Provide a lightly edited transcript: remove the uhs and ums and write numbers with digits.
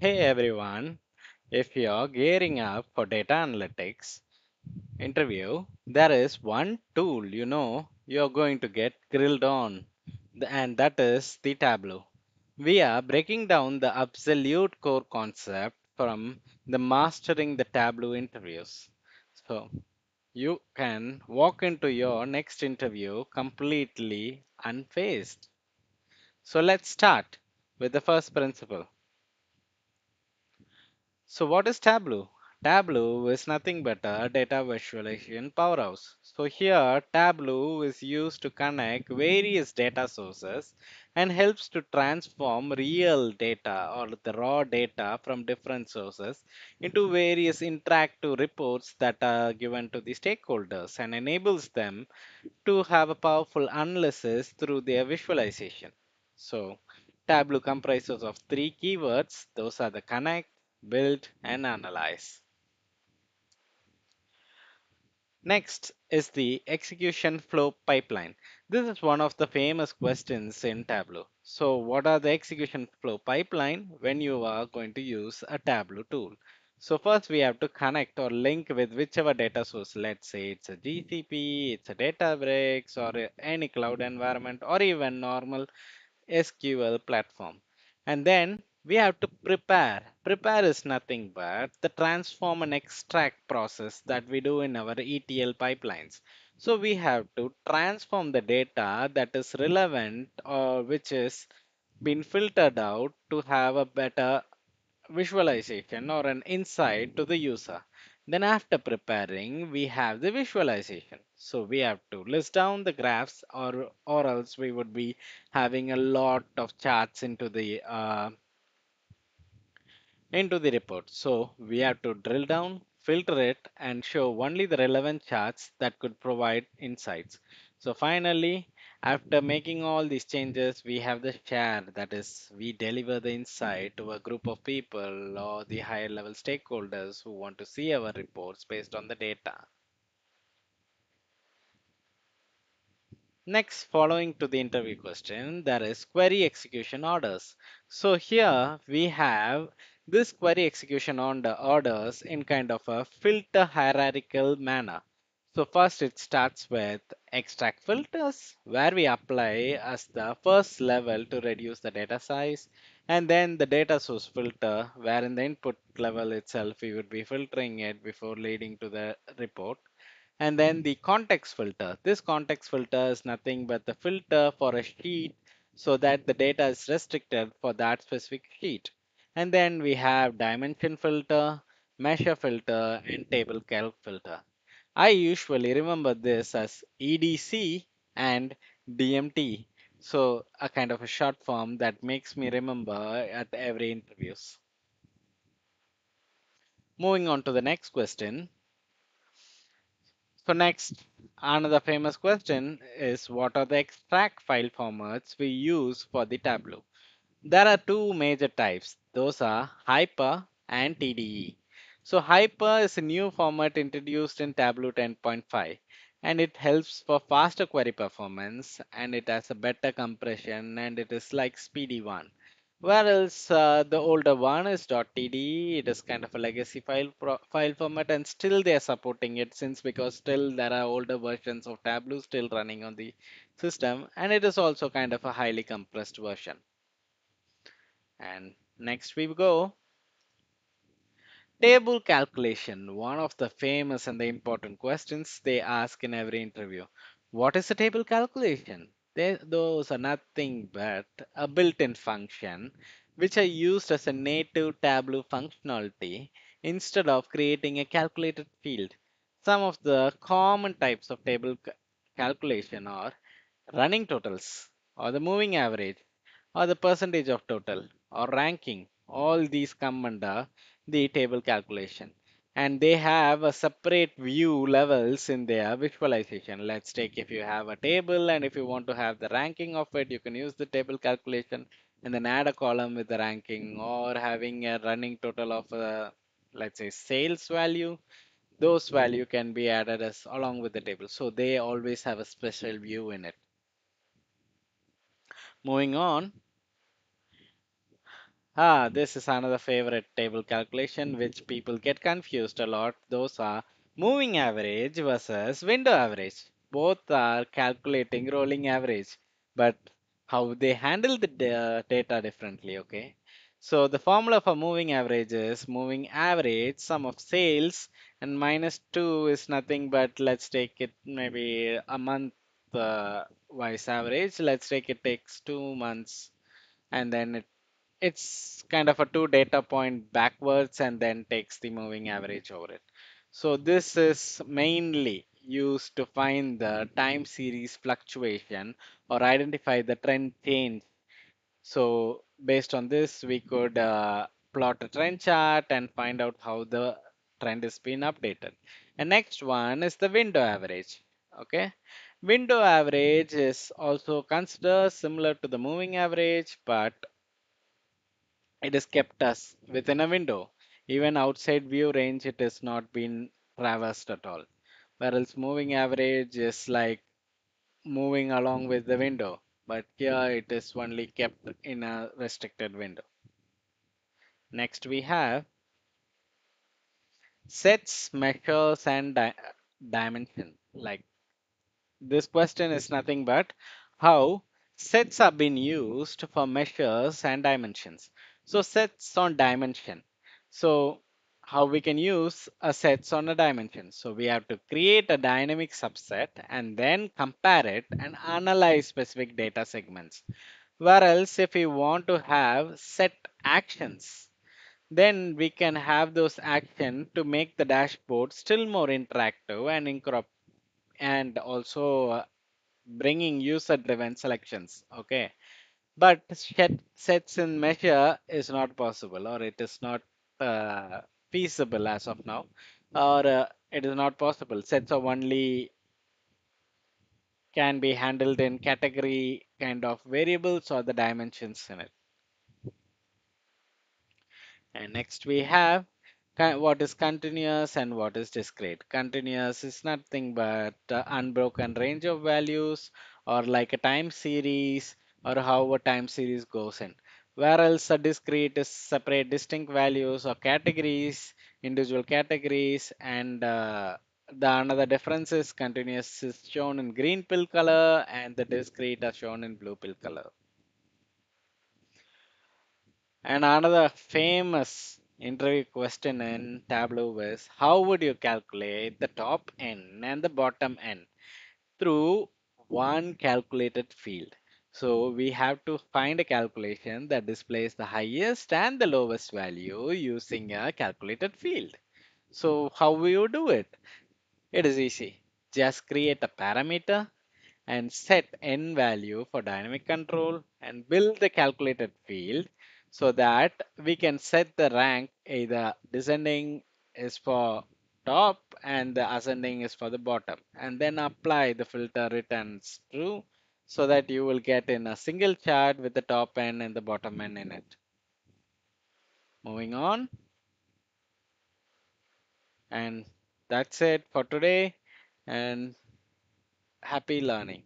Hey everyone, if you're gearing up for data analytics interview, there is one tool you're going to get grilled on, and that is the Tableau. We are breaking down the absolute core concept from the mastering the Tableau interviews. So you can walk into your next interview completely unfazed. So let's start with the first principle. So what is Tableau? Tableau is nothing but a data visualization powerhouse. So here Tableau is used to connect various data sources and helps to transform real data or the raw data from different sources into various interactive reports that are given to the stakeholders and enables them to have a powerful analysis through their visualization. So, Tableau comprises of three keywords. Those are the connect, build, and analyze. Next is the execution flow pipeline. This is one of the famous questions in Tableau. So, what are the execution flow pipeline when you are going to use a Tableau tool? So, first we have to connect or link with whichever data source. Let's say it's a GCP, it's a Databricks, or any cloud environment, or even normal SQL platform. And then we have to prepare. Prepare is nothing but the transform and extract process that we do in our ETL pipelines. So we have to transform the data that is relevant or which is been filtered out to have a better visualization or an insight to the user. Then after preparing, we have the visualization. So we have to list down the graphs or else we would be having a lot of charts into the report. So we have to drill down, filter it, and show only the relevant charts that could provide insights. So finally, after making all these changes, we have the share, that is, we deliver the insight to a group of people or the higher level stakeholders who want to see our reports based on the data. Next, following to the interview question, there is query execution orders. So here we have this query execution on the orders in kind of a filter hierarchical manner. So first it starts with extract filters where we apply as the first level to reduce the data size, and then the data source filter where in the input level itself we would be filtering it before leading to the report, and then the context filter. This context filter is nothing but the filter for a sheet so that the data is restricted for that specific sheet. And then we have dimension filter, measure filter, and table calc filter. I usually remember this as EDC and DMT. So a kind of a short form that makes me remember at every interviews. Moving on to the next question. So next, another famous question is what are the extract file formats we use for the Tableau? There are two major types. Those are Hyper and TDE. So Hyper is a new format introduced in Tableau 10.5 and it helps for faster query performance and it has a better compression and it is like speedy one. Whereas the older one is .td, it is kind of a legacy file format, and still they are supporting it since because still there are older versions of Tableau still running on the system, and it is also kind of a highly compressed version. And next we go. Table calculation, one of the famous and the important questions they ask in every interview. What is a table calculation? Those are nothing but a built-in function which are used as a native Tableau functionality instead of creating a calculated field. Some of the common types of calculation are running totals or the moving average or the percentage of total or ranking. All these come under the table calculation and they have a separate view levels in their visualization. Let's take if you have a table and if you want to have the ranking of it, you can use the table calculation and then add a column with the ranking, or having a running total of let's say sales value, those value can be added as along with the table, so they always have a special view in it. Moving on, This is another favorite table calculation which people get confused a lot. Those are moving average versus window average. Both are calculating rolling average, but how they handle the data differently, okay? So the formula for moving average is moving average sum of sales, and minus 2 is nothing but, let's take it maybe a month wise average. Let's take it takes 2 months, and then it's kind of a two data point backwards and then takes the moving average over it. So this is mainly used to find the time series fluctuation or identify the trend change. So based on this, we could plot a trend chart and find out how the trend has been updated. And next one is the window average. Okay. Window average is also considered similar to the moving average, but it has kept us within a window. Even outside view range, it has not been traversed at all. Whereas moving average is like moving along with the window, but here it is only kept in a restricted window. Next we have sets, measures, and dimension. Like this question is nothing but how sets are being used for measures and dimensions. So sets on dimension. So how we can use a sets on a dimension. So we have to create a dynamic subset and then compare it and analyze specific data segments. Whereas if we want to have set actions, then we can have those actions to make the dashboard still more interactive and also bringing user driven selections. Okay, but sets in measure is not possible, or it is not feasible as of now, or it is not possible. Sets of only can be handled in category kind of variables or the dimensions in it. And next we have what is continuous and what is discrete. Continuous is nothing but unbroken range of values, or like a time series, or how a time series goes in. Whereas a discrete is separate distinct values or categories, individual categories, and the another difference is continuous is shown in green pill color and the discrete are shown in blue pill color. And another famous interview question in Tableau is how would you calculate the top n and the bottom n through one calculated field? So we have to find a calculation that displays the highest and the lowest value using a calculated field. So how will you do it? It is easy. Just create a parameter and set n value for dynamic control and build the calculated field so that we can set the rank, either descending is for top and the ascending is for the bottom, and then apply the filter returns true so that you will get in a single chart with the top n and the bottom n in it. Moving on, and that's it for today, and happy learning.